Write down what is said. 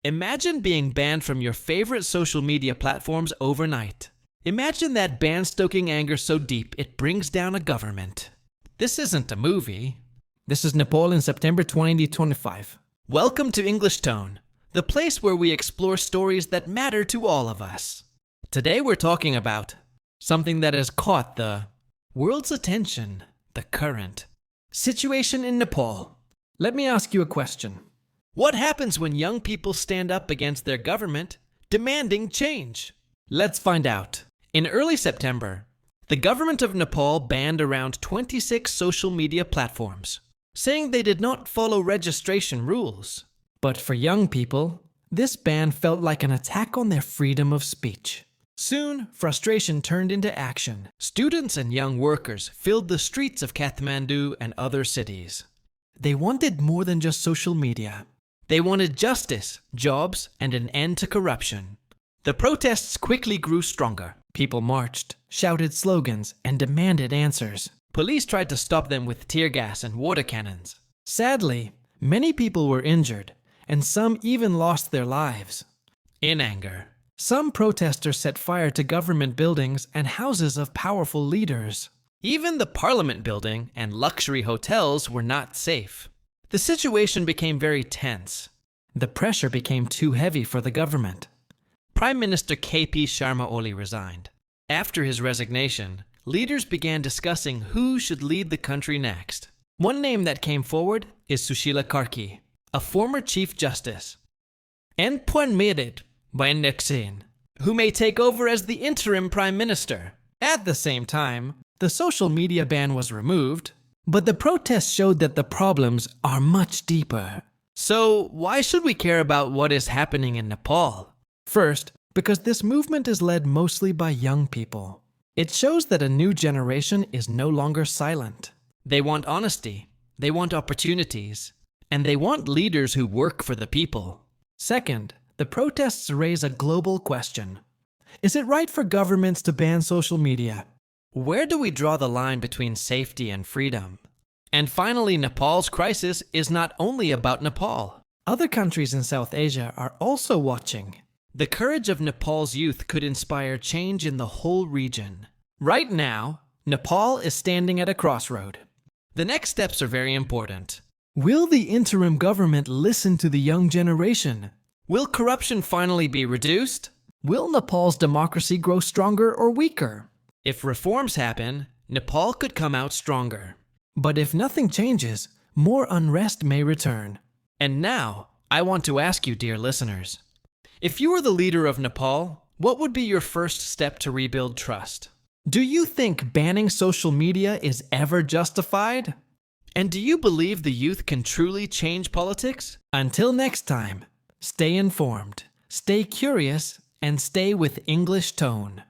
Imagine being banned from your favorite social media platforms overnight. Imagine that ban stoking anger so deep it brings down a government. This isn't a movie. This is Nepal in September 2025. Welcome to English Tone, the place where we explore stories that matter to all of us. Today we're talking about something that has caught the world's attention, the current situation in Nepal. Let me ask you a question. What happens when young people stand up against their government, demanding change? Let's find out. In early September, the government of Nepal banned around 26 social media platforms, saying they did not follow registration rules. But for young people, this ban felt like an attack on their freedom of speech. Soon, frustration turned into action. Students and young workers filled the streets of Kathmandu and other cities. They wanted more than just social media. They wanted justice, jobs, and an end to corruption. The protests quickly grew stronger. People marched, shouted slogans, and demanded answers. Police tried to stop them with tear gas and water cannons. Sadly, many people were injured, and some even lost their lives. In anger, some protesters set fire to government buildings and houses of powerful leaders. Even the parliament building and luxury hotels were not safe. The situation became very tense. The pressure became too heavy for the government. Prime Minister Sharma Oli resigned. After his resignation, leaders began discussing who should lead the country next. One name that came forward is Sushila Karki, a former Chief Justice, and appointed by Nixon, who may take over as the interim Prime Minister. At the same time, the social media ban was removed, but the protests showed that the problems are much deeper. So, why should we care about what is happening in Nepal? First, because this movement is led mostly by young people. It shows that a new generation is no longer silent. They want honesty, they want opportunities, and they want leaders who work for the people. Second, the protests raise a global question. Is it right for governments to ban social media? Where do we draw the line between safety and freedom? And finally, Nepal's crisis is not only about Nepal. Other countries in South Asia are also watching. The courage of Nepal's youth could inspire change in the whole region. Right now, Nepal is standing at a crossroad. The next steps are very important. Will the interim government listen to the young generation? Will corruption finally be reduced? Will Nepal's democracy grow stronger or weaker? If reforms happen, Nepal could come out stronger. But if nothing changes, more unrest may return. And now, I want to ask you, dear listeners, if you were the leader of Nepal, what would be your first step to rebuild trust? Do you think banning social media is ever justified? And do you believe the youth can truly change politics? Until next time, stay informed, stay curious, and stay with English Tone.